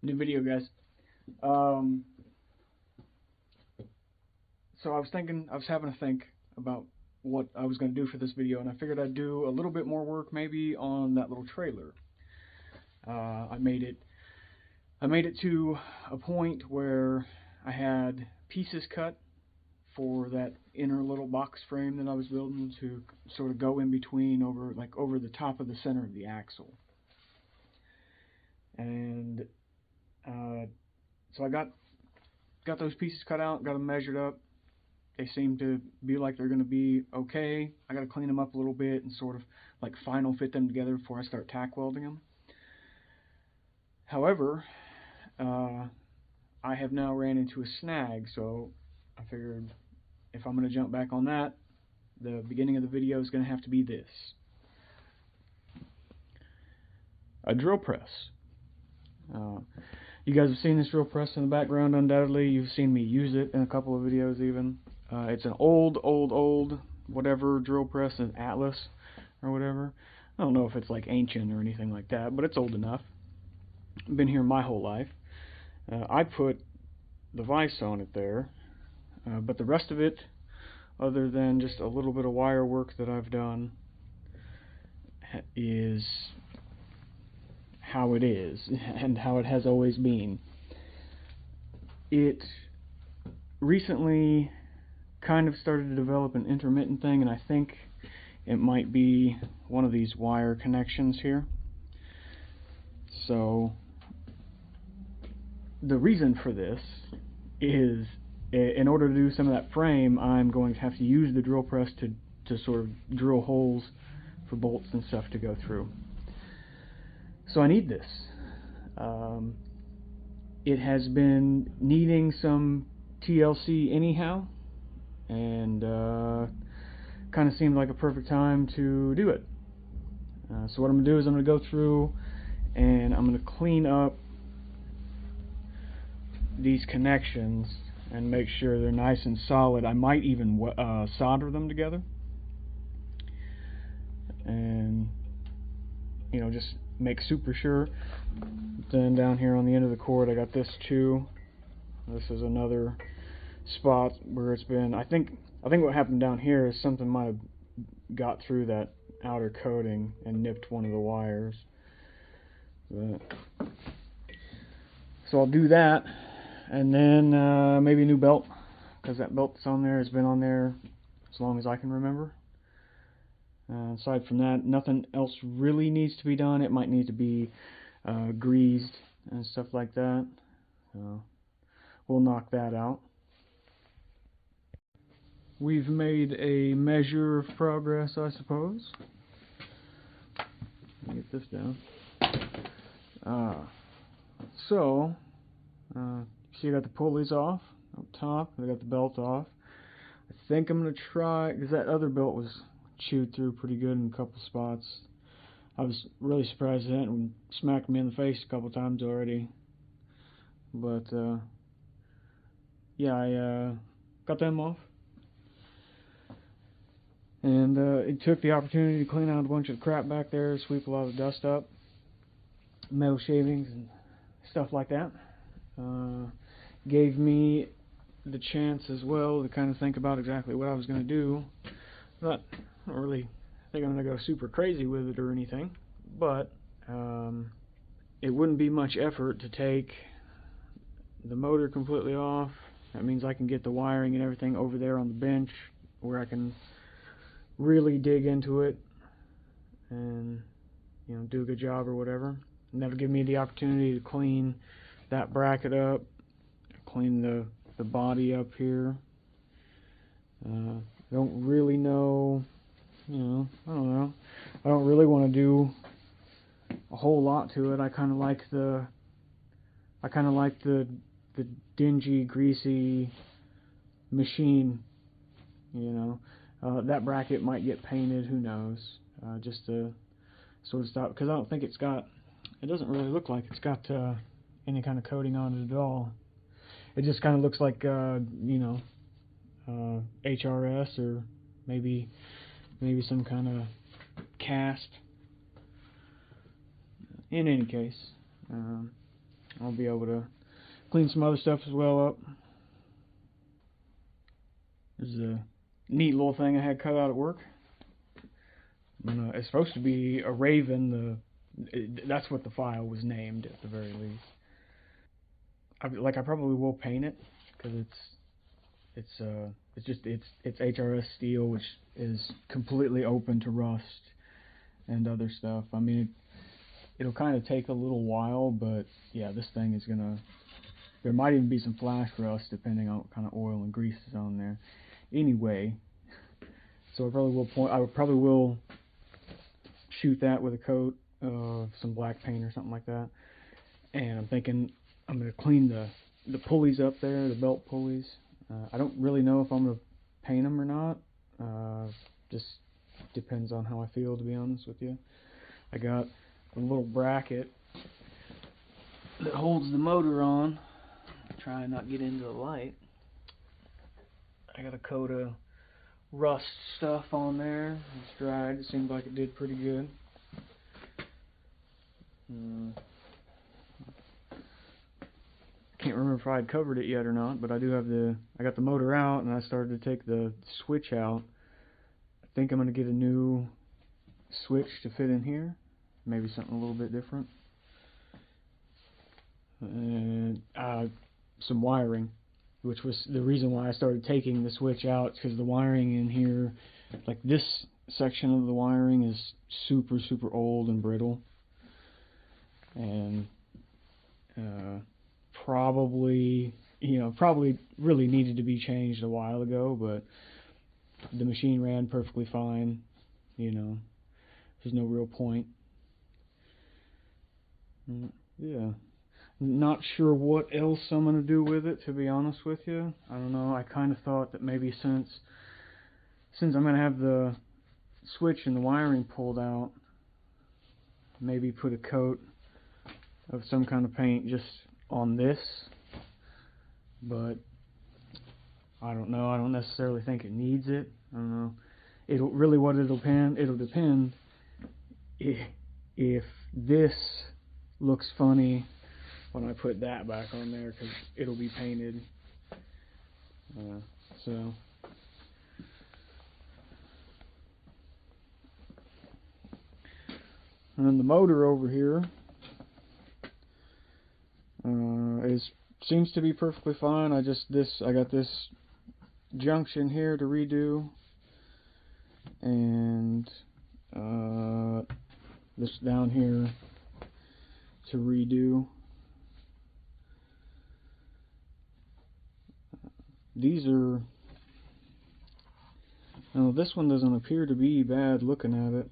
New video, guys. So I was having to think about what I was going to do for this video, and I figured I'd do a little bit more work maybe on that little trailer. I made it to a point where I had pieces cut for that inner little box frame that I was building to sort of go in between over the top of the center of the axle. And so I got those pieces cut out, got them measured up. They seem to be like they're going to be okay. I got to clean them up a little bit and sort of like final fit them together before I start tack welding them. However, I have now ran into a snag, so I figured if I'm going to jump back on that, the beginning of the video is going to have to be this. A drill press. You guys have seen this drill press in the background undoubtedly. You've seen me use it in a couple of videos even. It's an old whatever drill press, an Atlas or whatever. I don't know if it's like ancient or anything like that, but it's old enough. I've been here my whole life. I put the vise on it there, but the rest of it, other than just a little bit of wire work that I've done, is how it is and how it has always been. It recently kind of started to develop an intermittent thing, and I think it might be one of these wire connections here. So the reason for this is in order to do some of that frame, I'm going to have to use the drill press to sort of drill holes for bolts and stuff to go through. So I need this. It has been needing some TLC anyhow, and kind of seemed like a perfect time to do it. So what I'm going to do is I'm going to go through and I'm going to clean up these connections and make sure they're nice and solid. I might even solder them together, and just make super sure. Then down here on the end of the cord I got this too. This is another spot where it's been, I think what happened down here is something might have got through that outer coating and nipped one of the wires. So I'll do that, and then maybe a new belt, because that belt that's on there has been on there as long as I can remember. Aside from that, nothing else really needs to be done. It might need to be greased and stuff like that. So we'll knock that out. We've made a measure of progress, I suppose. Let me get this down. So, see, I got the pulleys off up top. I got the belt off. I think I'm going to try, because that other belt was chewed through pretty good in a couple spots. I was really surprised at that and smacked me in the face a couple times already. But, yeah, I got them off. And it took the opportunity to clean out a bunch of crap back there, sweep a lot of dust up, metal shavings and stuff like that. Gave me the chance as well to kind of think about exactly what I was going to do. But I don't really think I'm going to go super crazy with it or anything, but it wouldn't be much effort to take the motor completely off. That means I can get the wiring and everything over there on the bench where I can really dig into it and do a good job or whatever. And that'll give me the opportunity to clean that bracket up, clean the body up here. I don't really know, I don't know. I don't really want to do a whole lot to it. I kind of like the dingy, greasy machine, that bracket might get painted, who knows, just to sort of stop, because I don't think it doesn't really look like it's got any kind of coating on it at all. It just kind of looks like HRS or maybe some kind of cast. In any case, I'll be able to clean some other stuff as well up. There's a neat little thing I had cut out at work. It's supposed to be a raven. That's what the file was named at the very least. I probably will paint it because it's HRS steel, which is completely open to rust and other stuff. I mean, it'll kind of take a little while, but yeah, this thing is gonna. There might even be some flash rust depending on what kind of oil and grease is on there. Anyway, so I probably will shoot that with a coat of some black paint or something like that. And I'm thinking I'm gonna clean the pulleys up there, the belt pulleys. I don't really know if I'm gonna paint them or not. Just depends on how I feel, to be honest with you. I got a little bracket that holds the motor on. Try and not get into the light. I got a coat of rust stuff on there. It's dried. It seemed like it did pretty good. Can't remember if I had covered it yet or not, but I do have I got the motor out, and I started to take the switch out. I think I'm going to get a new switch to fit in here. Maybe something a little bit different. And some wiring, which was the reason why I started taking the switch out, because the wiring in here, like this section of the wiring, is super old and brittle, and probably really needed to be changed a while ago, but the machine ran perfectly fine. There's no real point. Yeah. Not sure what else I'm going to do with it, to be honest with you. I don't know. I kind of thought that maybe since I'm going to have the switch and the wiring pulled out, maybe put a coat of some kind of paint just on this. But I don't know. I don't necessarily think it needs it. I don't know. It'll depend if this looks funny when I put that back on there, because it'll be painted. So and then the motor over here seems to be perfectly fine. I got this junction here to redo, and this down here to redo. These are, no, this one doesn't appear to be bad looking at it,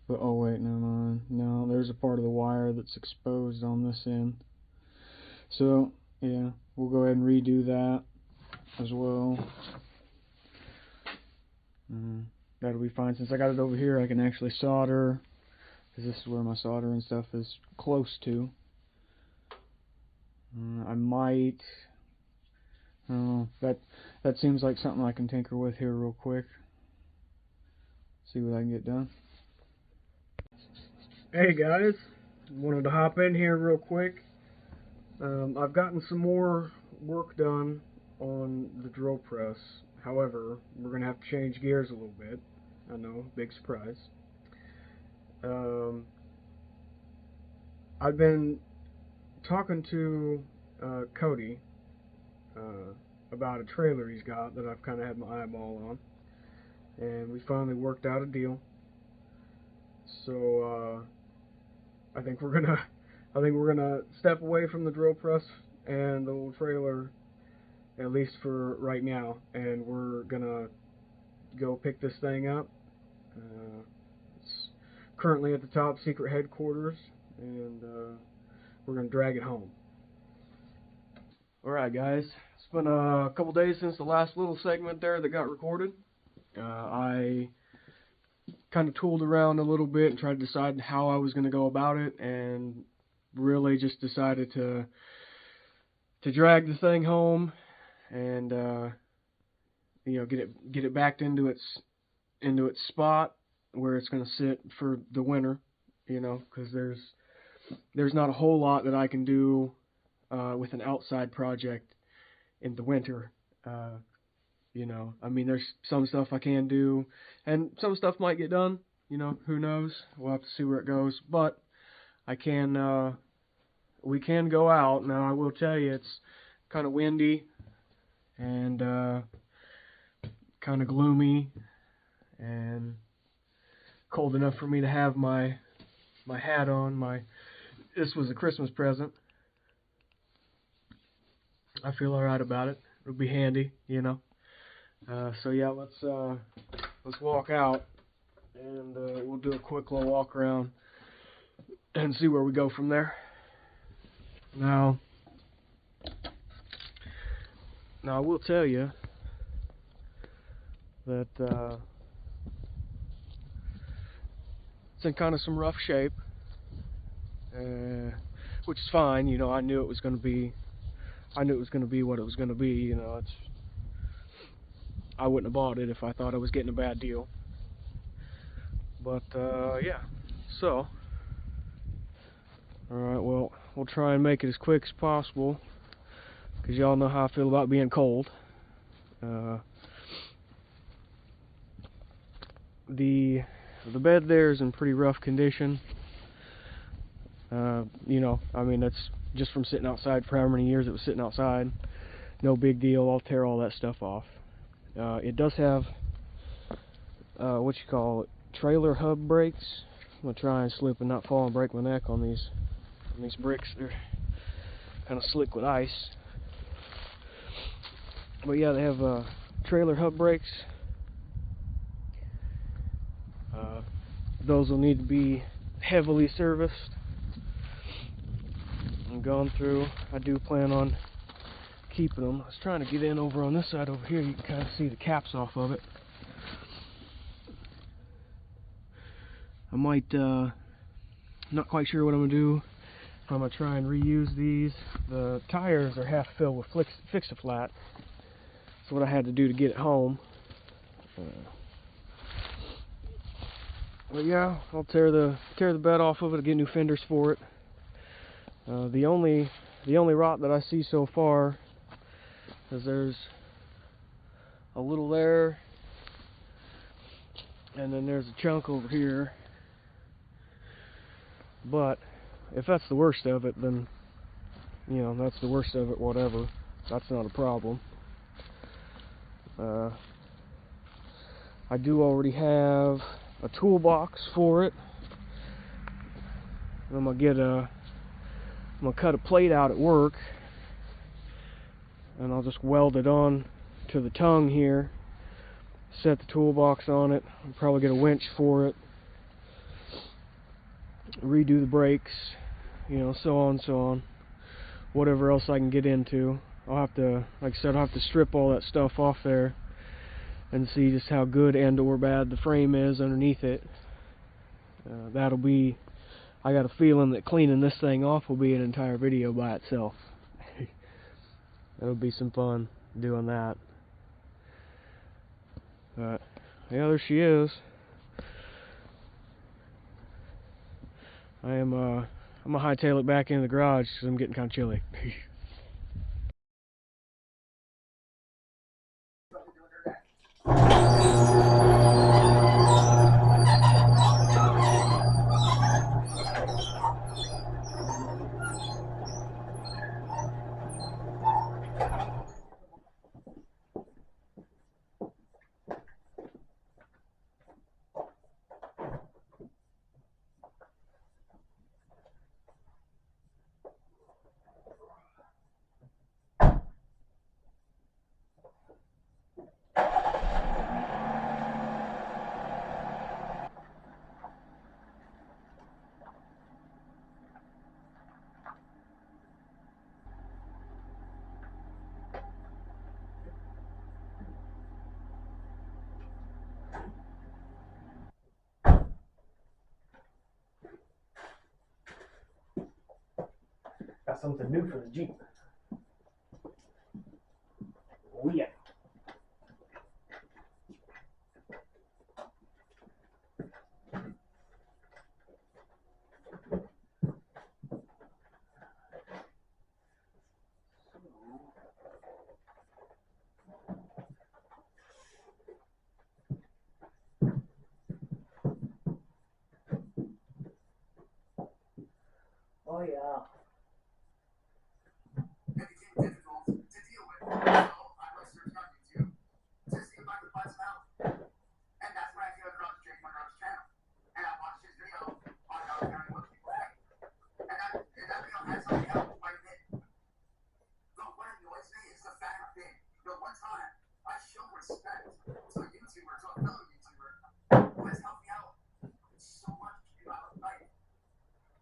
but oh wait, never mind. No, there's a part of the wire that's exposed on this end. So yeah, we'll go ahead and redo that as well. That'll be fine. Since I got it over here, I can actually solder, because this is where my soldering stuff is close to. I might. That seems like something I can tinker with here real quick. See what I can get done. Hey guys, wanted to hop in here real quick. I've gotten some more work done on the drill press. However, we're going to have to change gears a little bit. I know, big surprise. I've been talking to Cody about a trailer he's got that I've kind of had my eyeball on, and we finally worked out a deal. So I think we're gonna step away from the drill press and the little trailer, at least for right now, and we're gonna go pick this thing up. It's currently at the top secret headquarters, and we're gonna drag it home. Alright guys, it's been a couple days since the last little segment there that got recorded. I kind of tooled around a little bit and tried to decide how I was going to go about it, and really just decided to drag the thing home and get it backed into its spot where it's going to sit for the winter, because there's not a whole lot that I can do with an outside project in the winter. You know, I mean, there's some stuff I can do, and some stuff might get done. You know, who knows? We'll have to see where it goes. But I can, we can go out. Now, I will tell you, it's kind of windy and kind of gloomy and cold enough for me to have my hat on. This was a Christmas present. I feel alright about it. It'll be handy, you know. So yeah, let's walk out and we'll do a quick little walk around and see where we go from there. Now I will tell you that it's in kind of some rough shape, which is fine. You know, I knew it was going to be what it was going to be. You know, I wouldn't have bought it if I thought I was getting a bad deal. But yeah, so alright, well, we'll try and make it as quick as possible, because y'all know how I feel about being cold. The bed there is in pretty rough condition. You know, I mean, that's just from sitting outside for how many years it was sitting outside. No big deal. I'll tear all that stuff off. It does have what you call it, trailer hub brakes. I'm gonna try and slip and not fall and break my neck on these bricks. They're kind of slick with ice. But yeah, they have trailer hub brakes. Those will need to be heavily serviced and gone through. I do plan on keeping them. I was trying to get in over on this side over here. You can kind of see the caps off of it. I might, not quite sure what I'm going to do. If I'm going to try and reuse these. The tires are half filled with Fix-A-Flat. That's what I had to do to get it home. But yeah, I'll tear the bed off of it, get new fenders for it. The only rot that I see so far is there's a little there, and then there's a chunk over here. But if that's the worst of it, then you know, that's the worst of it, whatever. That's not a problem. I do already have a toolbox for it. I'm gonna cut a plate out at work, and I'll just weld it on to the tongue here, set the toolbox on it. I'll probably get a winch for it, redo the brakes, you know, so on, whatever else I can get into. I'll have to, like I said, I'll have to strip all that stuff off there and see just how good and or bad the frame is underneath it. That'll be, I got a feeling that cleaning this thing off will be an entire video by itself. That'll be some fun doing that. But yeah, there she is. I'm gonna hightail it back into the garage because I'm getting kind of chilly. Got something new for the Jeep. Oh yeah. Oh yeah. It became difficult to deal with. So I went searching on YouTube to see if I could find some help. And that's when I came across Jake Monroe's channel. And I watched his video on how to carry what people like. And that video had some help quite a bit. But what annoys me is the fact that one time I showed respect to a YouTuber, to a fellow YouTuber, who has helped me out so much throughout life.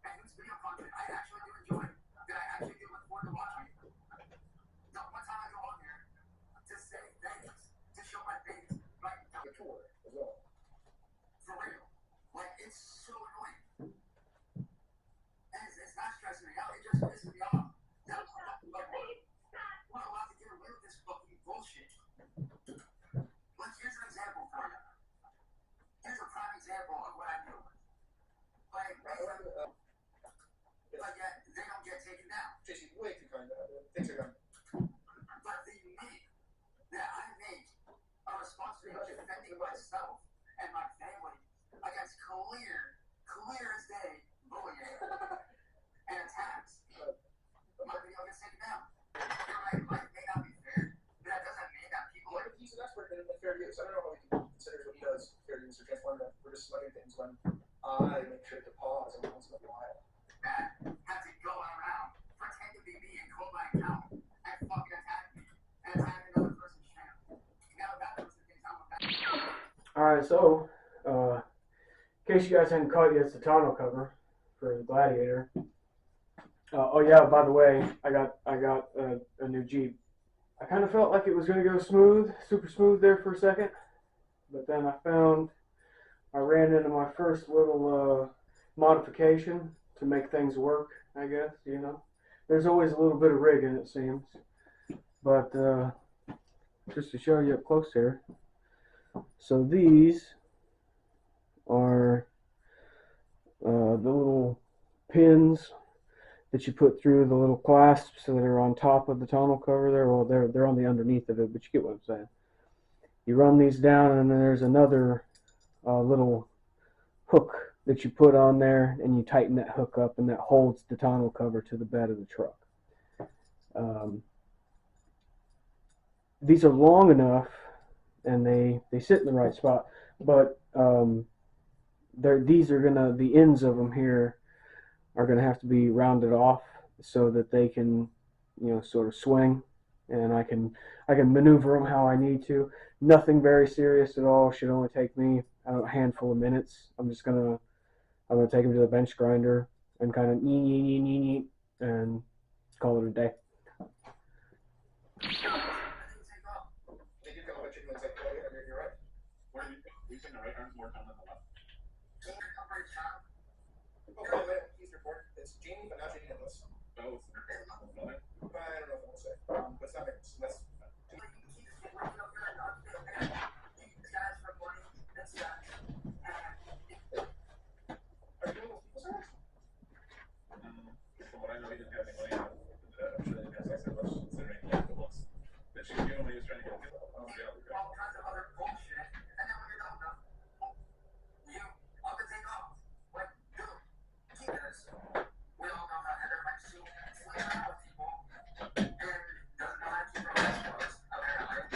And whose video content I actually do enjoy, that I actually do look forward to watching. The one time I go on there to say thanks, to show my face, like the tour as well. For real. Like, it's so annoying. And it's not stressing me out, it just pisses me off. We're allowed to get away with this fucking bullshit. Like, here's an example for you. Here's a prime example of what I do. Like, yeah, they don't get taken down. JC, way too kind. Things are going. But the minute that I make a responsibility of defending myself and my family against clear as day bullying and attacks, my video gets taken down. You're right, life may not be fair, but that doesn't mean that people are. He's an expert in fair use. I don't know how he considers what he does fair use or transformative. We're just slugging things when I make sure to pause every once in a while. Had to go around, pretend to be me and call my account and fucking attack me and attack another person's channel. Now that was the things I'm about. Alright, so, in case you guys hadn't caught yet, it's the tonneau cover for the Gladiator. Oh yeah, by the way, I got a new Jeep. I kind of felt like it was going to go smooth, super smooth there for a second, but then I ran into my first little modification to make things work, I guess, you know. There's always a little bit of rigging, it seems. But just to show you up close here. So these are the little pins that you put through the little clasps that are on top of the tonneau cover there. Well, they're on the underneath of it, but you get what I'm saying. You run these down, and then there's another little hook that you put on there, and you tighten that hook up, and that holds the tonneau cover to the bed of the truck. These are long enough, and they sit in the right spot, but the ends of them here are gonna have to be rounded off so that they can, you know, sort of swing, and I can maneuver them how I need to. Nothing very serious at all. Should only take me a handful of minutes. I'm gonna take them to the bench grinder and kind of and call it a day. It's Genie, but not Genie Endless. Oh, I don't know if I want to say. But it's not less. From what I know, he didn't have any money. I'm sure he has like so much considering he had the books. That she knew when he was trying to get all kinds of other bullshit. And then when you're done with you up and take off. Like, dude, keep this. We all know how Heather likes to play around with people and doesn't know how to keep her eyes closed, apparently.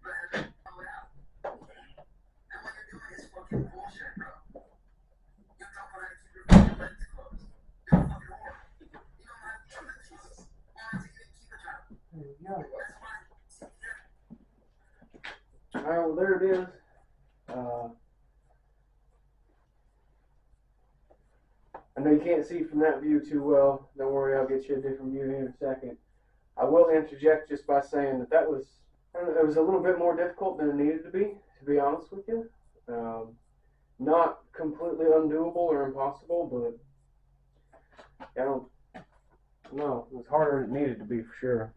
But Heather, pull it out. And what you're doing is fucking bullshit, bro. You don't know how to keep your fucking legs closed. You're a fucking whore. You don't know how to keep it, Jesus. Why don't you keep it down? There you go. That's fine. Alright, well there it is. I know you can't see from that view too well. Don't worry, I'll get you a different view here in a second. I will interject just by saying that was, I don't know, it was a little bit more difficult than it needed to be honest with you. Not completely undoable or impossible, but I don't know. It was harder than it needed to be for sure.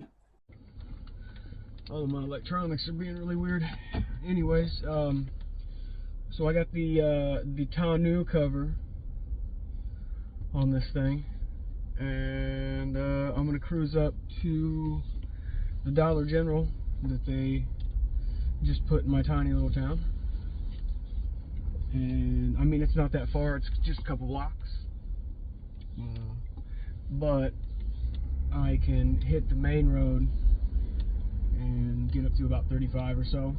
All of my electronics are being really weird. Anyways, so I got the tonneau cover on this thing, and I'm gonna cruise up to the Dollar General that they just put in my tiny little town. And I mean, it's not that far, it's just a couple blocks. but I can hit the main road and get up to about 35 or so,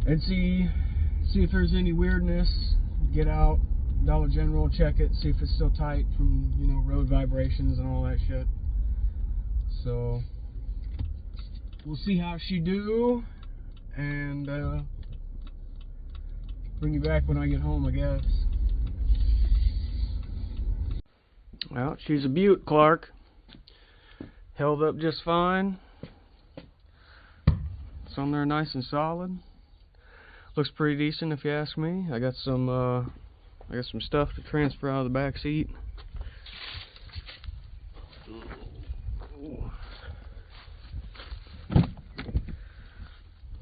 and see if there's any weirdness. Get out, Dollar General, check it, see if it's still tight from, you know, road vibrations and all that shit. So we'll see how she do, and bring you back when I get home, I guess. Well, she's a beaut, Clark. Held up just fine. It's on there nice and solid. Looks pretty decent if you ask me. I got some stuff to transfer out of the back seat.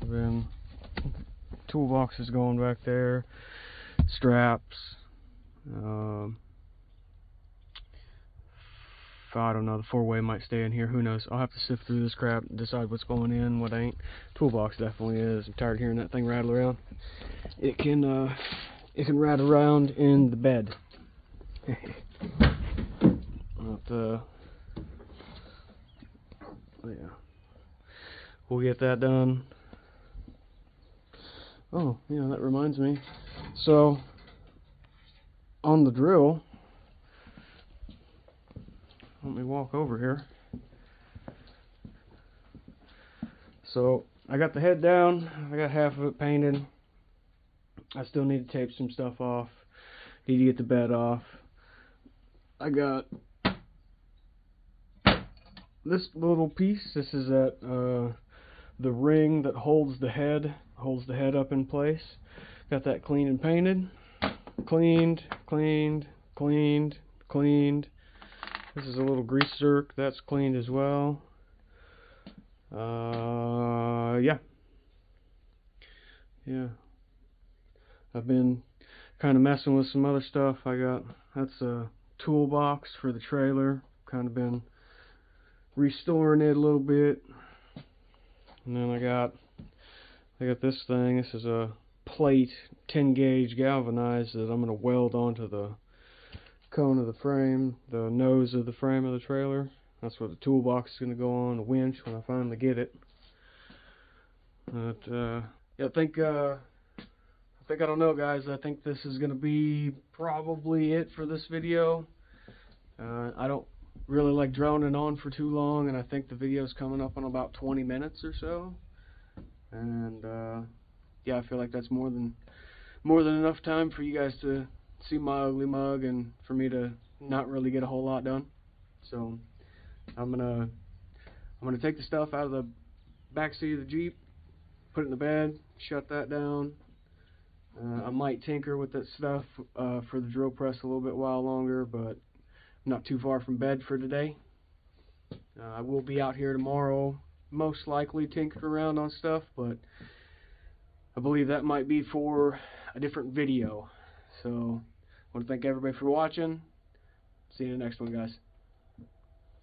Then toolbox is going back there. Straps. I don't know, the 4-way might stay in here, who knows. I'll have to sift through this crap and decide what's going in, what ain't. Toolbox definitely is. I'm tired of hearing that thing rattle around. It can rattle around in the bed. But, yeah. We'll get that done. Oh, yeah, that reminds me. So, on the drill, let me walk over here. So I got the head down, I got half of it painted. I still need to tape some stuff off. Need to get the bed off. I got this little piece. This is the ring that holds the head up in place. Got that cleaned and painted. Cleaned. This is a little grease zerk, that's cleaned as well. Yeah. I've been kind of messing with some other stuff. That's a toolbox for the trailer. Kind of been restoring it a little bit. And then I got this thing. This is a plate, 10 gauge galvanized, that I'm going to weld onto the cone of the frame, the nose of the frame of the trailer. That's where the toolbox is going to go on, the winch, when I finally get it. But yeah, I think I don't know, guys. I think this is going to be probably it for this video. I don't really like droning on for too long, and I think the video's coming up on about 20 minutes or so. And yeah, I feel like that's more than enough time for you guys to see my ugly mug and for me to not really get a whole lot done. So I'm gonna take the stuff out of the back seat of the Jeep, put it in the bed, shut that down. I might tinker with that stuff for the drill press a little bit while longer, but I'm not too far from bed for today. I will be out here tomorrow, most likely tinkering around on stuff, but I believe that might be for a different video. So I want to thank everybody for watching. See you in the next one, guys.